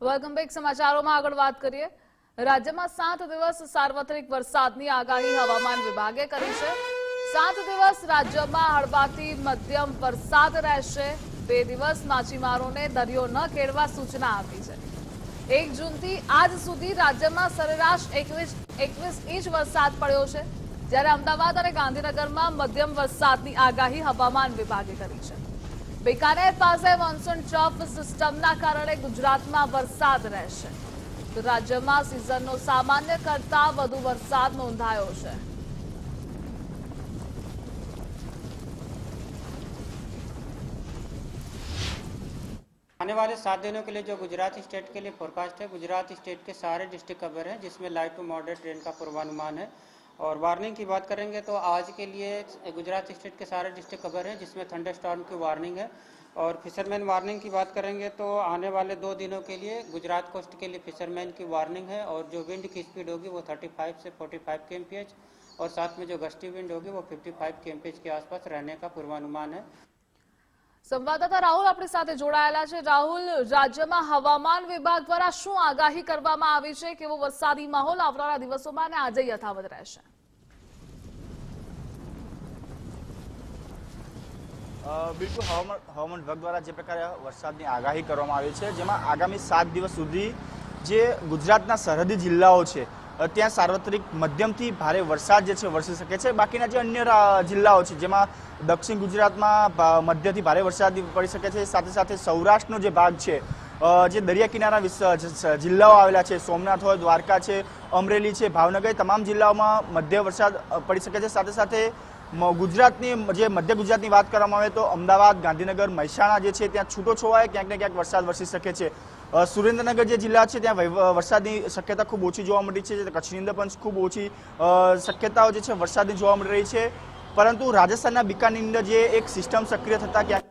Welcome back. સમાચારોમાં આગળ વાત કરીએ. રાજ્યમાં 7 દિવસ સાર્વત્રિક વરસાદની આગાહી હવામાન વિભાગે કરી છે. 7 દિવસ રાજ્યમાં હળવાથી મધ્યમ વરસાદ રહેશે. 2 દિવસ માછીમારોને દરિયો ન ખેડવા સૂચના આપી છે. 1 જૂનથી આજ સુધી રાજ્યમાં સરેરાશ 21 ઇંચ વરસાદ પડ્યો છે, જ્યારે અમદાવાદ અને ગાંધીનગરમાં મધ્યમ વરસાદની આગાહી હવામાન વિભાગે કરી છે. બીકાનેર પાસે મોન્સૂન ટ્રફ સિસ્ટમના કારણે ગુજરાતમાં વરસાદ રહેશે, તો રાજ્યમાં સિઝનનો સામાન્ય કરતા વધુ વરસાદ નોંધાયો છે. आने वाले 7 दिनों के लिए जो गुजरात स्टेट के लिए फोरकास्ट है, गुजरात स्टेट के सारे डिस्ट्रिक्ट कवर हैं, जिसमें लाइट टू मॉडरेट रेन का पूर्वानुमान है. और वार्निंग की बात करेंगे तो आज के लिए गुजरात स्टेट के सारे डिस्ट्रिक्ट कवर हैं, जिसमें थंडर स्टॉर्म की वार्निंग है. और फिशरमैन वार्निंग की बात करेंगे तो आने वाले 2 दिनों के लिए गुजरात कोस्ट के लिए फिशरमैन की वार्निंग है. और जो विंड की स्पीड होगी वो 35 से 45 kmph, और साथ में जो गस्टी विंड होगी वो 55 kmph के आसपास रहने का पूर्वानुमान है. સંવાદદાતા રાહુલ આપણી સાથે જોડાયેલા છે. રાહુલ, રાજ્યમાં હવામાન વિભાગ દ્વારા શું આગાહી કરવામાં આવી છે? કેવો વરસાદી માહોલ આવનારા દિવસોમાં અને આજે યથાવત રહેશે? બિલકુલ, હવામાન વિભાગ દ્વારા જે પ્રકારે વરસાદની આગાહી કરવામાં આવી છે, જેમાં આગામી 7 દિવસ સુધી જે ગુજરાતના સરહદી જિલ્લાઓ છે ત્યાં સાર્વત્રિક મધ્યમથી ભારે વરસાદ જે છે વરસી શકે છે. બાકીના જે અન્ય જિલ્લાઓ છે જેમાં દક્ષિણ ગુજરાતમાં મધ્યથી ભારે વરસાદ પડી શકે છે. સાથે સાથે સૌરાષ્ટ્રનો જે ભાગ છે, જે દરિયા કિનારા જિલ્લાઓ આવેલા છે, સોમનાથ હોય, દ્વારકા છે, અમરેલી છે, ભાવનગર, તમામ જિલ્લાઓમાં મધ્ય વરસાદ પડી શકે છે. સાથે સાથે ગુજરાતની જે મધ્ય ગુજરાતની વાત કરવામાં આવે તો અમદાવાદ, ગાંધીનગર, મહેસાણા જે છે ત્યાં છૂટો છવાય ક્યાંક ને ક્યાંક વરસાદ વરસી શકે છે. સુરેન્દ્રનગર જે જિલ્લા છે ત્યાં વરસાદની શક્યતા ખૂબ ઓછી જોવા મળી છે. કચ્છની અંદર પણ ખૂબ ઓછી શક્યતાઓ જે છે વરસાદની જોવા મળી રહી છે. પરંતુ રાજસ્થાનના બીકાનેરની અંદર જે એક સિસ્ટમ સક્રિય થતા ક્યાંક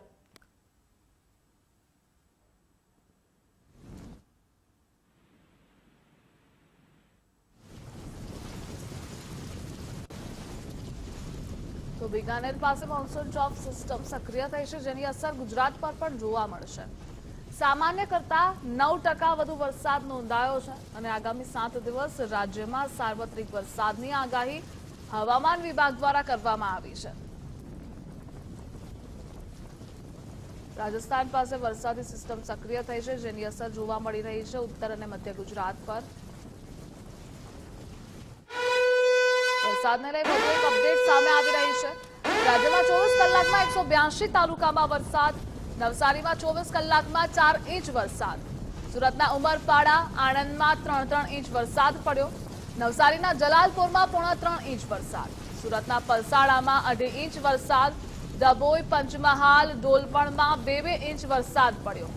તો બીકાનેર પાસે મોન્સૂન ટ્રફ સિસ્ટમ સક્રિય થઈ છે, જેની અસર ગુજરાત પર પણ જોવા મળશે. સામાન્ય કરતા 9% વધુ વરસાદ નોંધાયો છે અને આગામી 7 દિવસ રાજ્યમાં સાર્વત્રિક વરસાદની આગાહી હવામાન વિભાગ દ્વારા કરવામાં આવી છે. રાજસ્થાન પાસે વરસાદી સિસ્ટમ સક્રિય થઈ છે, જેની અસર જોવા મળી રહી છે ઉત્તર અને મધ્ય ગુજરાત પર. વરસાદને લઈ વધુ એક અપડેટ સામે આવી રહી છે. રાજ્યમાં 24 કલાકમાં 182 તાલુકામાં વરસાદ. નવસારીમાં 24 કલાકમાં 4 ઇંચ વરસાદ. સુરતના ઉમરપાડા, આણંદમાં 3 ઇંચ વરસાદ પડ્યો. નવસારીના જલાલપુરમાં 3.5 ઇંચ વરસાદ. સુરતના પલસાડામાં 2.5 ઇંચ વરસાદ. ડભોઈ, પંચમહાલ, ડોલવણમાં 2 ઇંચ વરસાદ પડ્યો.